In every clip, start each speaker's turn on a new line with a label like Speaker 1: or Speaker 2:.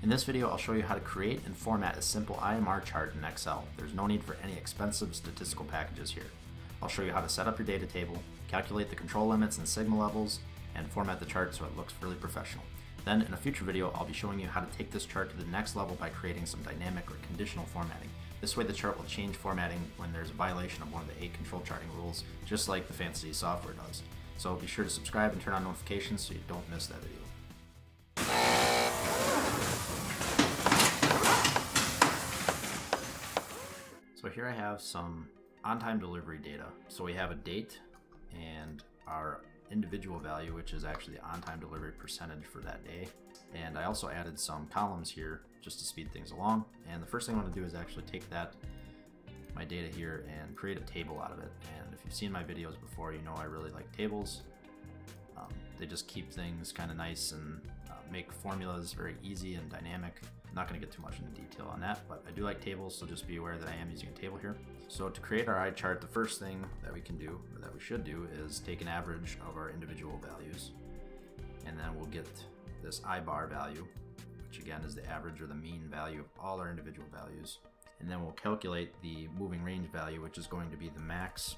Speaker 1: In this video, I'll show you how to create and format a simple ImR chart in Excel. There's no need for any expensive statistical packages here. I'll show you how to set up your data table, calculate the control limits and sigma levels, and format the chart so it looks really professional. Then in a future video, I'll be showing you how to take this chart to the next level by creating some dynamic or conditional formatting. This way the chart will change formatting when there's a violation of one of the 8 control charting rules, just like the fancy software does. So be sure to subscribe and turn on notifications so you don't miss that video. So here I have some on-time delivery data. So we have a date and our individual value, which is actually the on-time delivery percentage for that day. And I also added some columns here just to speed things along. And the first thing I want to do is actually take my data here and create a table out of it. And if you've seen my videos before, you know I really like tables. They just keep things kind of nice and make formulas very easy and dynamic. I'm not going to get too much into detail on that, but I do like tables, so just be aware that I am using a table here. So to create our eye chart, the first thing that we can do, or that we should do, is take an average of our individual values, and then we'll get this I bar value, which again is the average or the mean value of all our individual values. And then we'll calculate the moving range value, which is going to be the max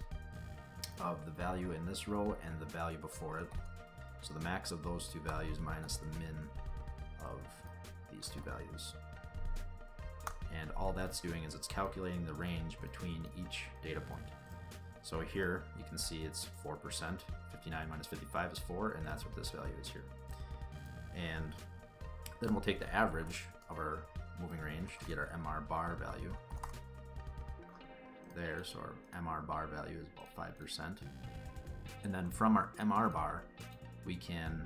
Speaker 1: of the value in this row and the value before it. So the max of those two values minus the min of these two values. And all that's doing is it's calculating the range between each data point. So here you can see it's 4%, 59 minus 55 is 4, and that's what this value is here. And then we'll take the average of our moving range to get our MR bar value there. So our MR bar value is about 5%. And then from our MR bar, we can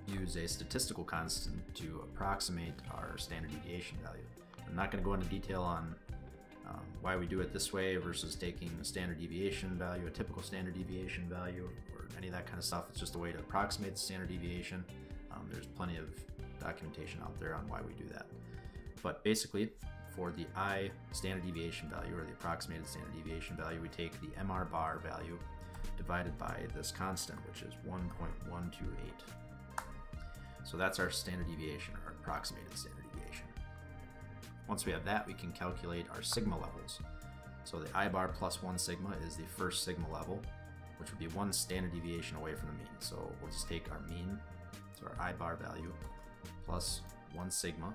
Speaker 1: use a statistical constant to approximate our standard deviation value. I'm not going to go into detail on why we do it this way versus taking a standard deviation value, a typical standard deviation value, or any of that kind of stuff. It's just a way to approximate the standard deviation. There's plenty of documentation out there on why we do that. But basically, for the I standard deviation value, or the approximated standard deviation value, we take the MR bar value divided by this constant, which is 1.128. So that's our standard deviation, or approximated standard deviation. Once we have that, we can calculate our sigma levels. So the I bar plus 1 sigma is the first sigma level, which would be 1 standard deviation away from the mean. So we'll just take our mean, so our I bar value, plus 1 sigma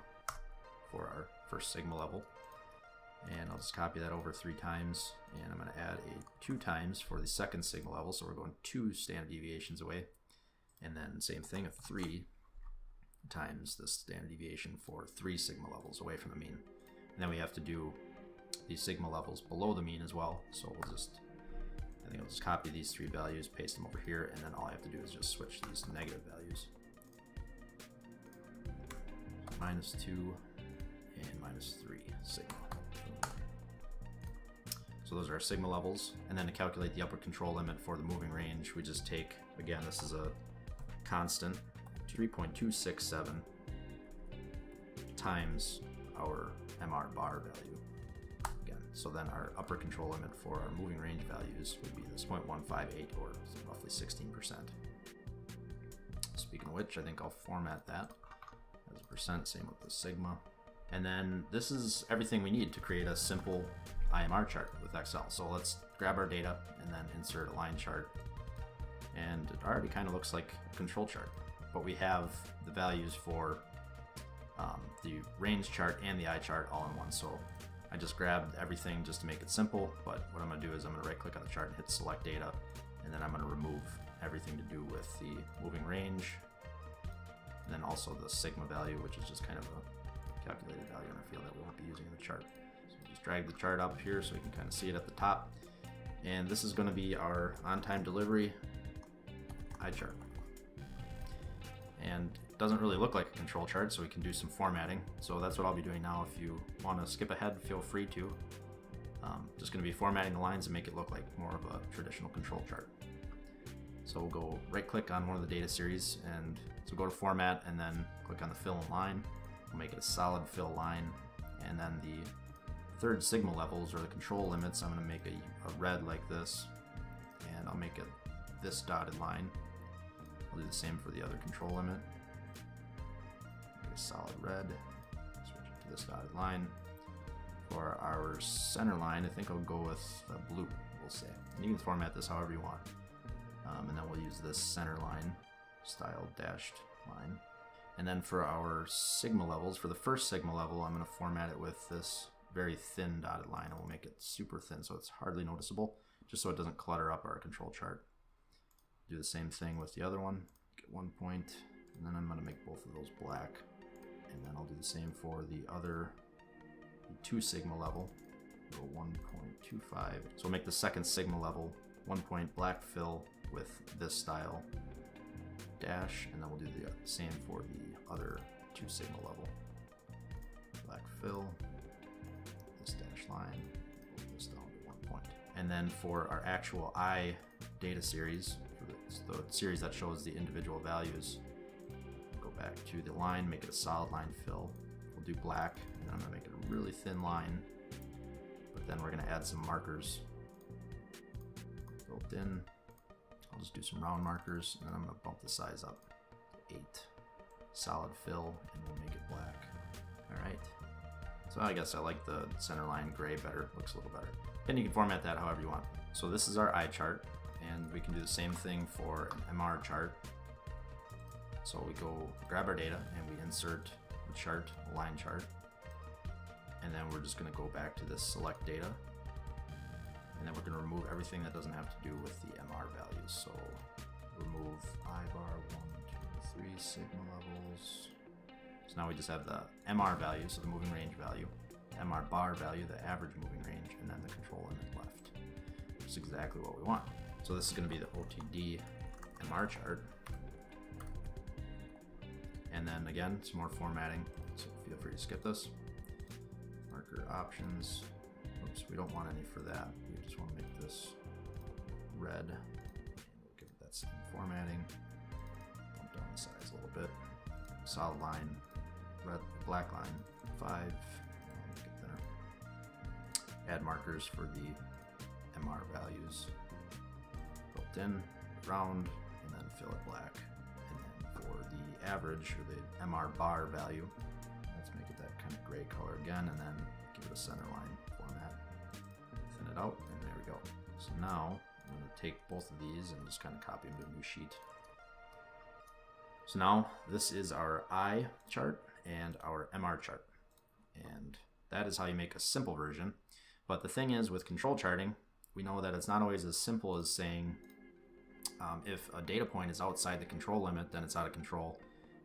Speaker 1: for our first sigma level. And I'll just copy that over 3 times, and I'm going to add a 2 times for the second sigma level, so we're going 2 standard deviations away. And then same thing, a 3 times the standard deviation for 3 sigma levels away from the mean. And then we have to do these sigma levels below the mean as well, so I think I'll just copy these 3 values, paste them over here, and then all I have to do is just switch these to negative values. Minus 2 and minus 3 sigma. So those are our sigma levels. And then to calculate the upper control limit for the moving range, we just take, again, this is a constant, 3.267 times our MR bar value. Again, so then our upper control limit for our moving range values would be this 0.158, or roughly 16%. Speaking of which, I think I'll format that as a percent, same with the sigma. And then this is everything we need to create a simple ImR chart with Excel. So let's grab our data and then insert a line chart. And it already kind of looks like a control chart, but we have the values for the range chart and the eye chart all in one. So I just grabbed everything just to make it simple, but what I'm going to do is I'm going to right click on the chart and hit select data, and then I'm going to remove everything to do with the moving range, and then also the sigma value, which is just kind of a calculated value in a field that we won't be using in the chart. So just drag the chart up here so we can kind of see it at the top. And this is going to be our on-time delivery eye chart. And it doesn't really look like a control chart, so we can do some formatting. So that's what I'll be doing now. If you want to skip ahead, feel free to. Just going to be formatting the lines and make it look like more of a traditional control chart. So we'll go right click on one of the data series, and so go to format and then click on the fill in line. We'll make it a solid fill line, and then the third sigma levels, or the control limits, I'm going to make a red like this, and I'll make it this dotted line. I'll do the same for the other control limit. Make a solid red. this dotted line. For our center line, I think I'll go with blue, we'll say. And you can format this however you want. And then we'll use this center line style dashed line. And then for our sigma levels, for the first sigma level, I'm going to format it with this very thin dotted line. And we'll make it super thin so it's hardly noticeable, just so it doesn't clutter up our control chart. Do the same thing with the other one. Get 1 point, and then I'm going to make both of those black. And then I'll do the same for the other 2 sigma level. Go 1.25. So we'll make the second sigma level 1 point black fill with this style dash, and then we'll do the same for the other 2 sigma level. Black fill, this dash line, move this down to 1 point. And then for our actual I data series, for the series that shows the individual values, go back to the line, make it a solid line fill. We'll do black, and then I'm going to make it a really thin line, but then we're going to add some markers built in. I'll just do some round markers, and then I'm going to bump the size up to 8. Solid fill, and we'll make it black. Alright. So I guess I like the center line gray better. Looks a little better. And you can format that however you want. So this is our eye chart, and we can do the same thing for an MR chart. So we go grab our data, and we insert a chart, a line chart. And then we're just going to go back to this select data. And then we're going to remove everything that doesn't have to do with the MR values. So remove I bar 1, 2, 3 sigma levels. So now we just have the MR value, so the moving range value, MR bar value, the average moving range, and then the control limit left. Which is exactly what we want. So this is going to be the OTD MR chart. And then again, some more formatting. So feel free to skip this. Marker options. Oops, we don't want any for that. We just want to make this red. And we'll give it that same formatting. Bump down the size a little bit. Solid line, red, black line, 5. Make it thinner. Add markers for the MR values. Built in, round, and then fill it black. And then for the average, or the MR bar value, let's make it that kind of gray color again, and then give it a center line format. Thin it out, and there we go. So now I'm going to take both of these and just kind of copy them to a new sheet. So now this is our I chart and our MR chart. And that is how you make a simple version. But the thing is, with control charting, we know that it's not always as simple as saying if a data point is outside the control limit, then it's out of control.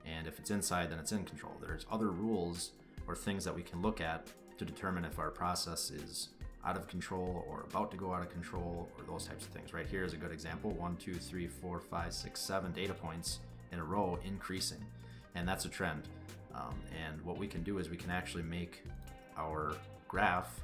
Speaker 1: And if it's inside, then it's in control. There's other rules or things that we can look at to determine if our process is out of control or about to go out of control, or those types of things. Right here is a good example. 1, 2, 3, 4, 5, 6, 7 data points in a row increasing. And that's a trend. And what we can do is we can actually make our graph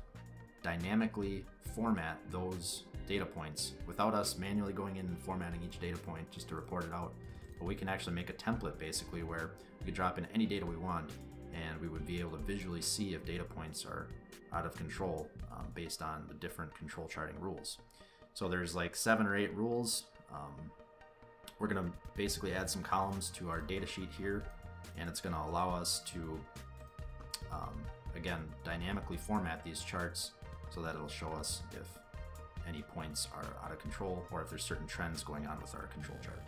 Speaker 1: dynamically format those data points without us manually going in and formatting each data point just to report it out. But we can actually make a template basically where we could drop in any data we want, and we would be able to visually see if data points are out of control based on the different control charting rules. So there's like 7 or 8 rules. We're going to basically add some columns to our data sheet here, and it's going to allow us to again dynamically format these charts so that it'll show us if any points are out of control or if there's certain trends going on with our control chart.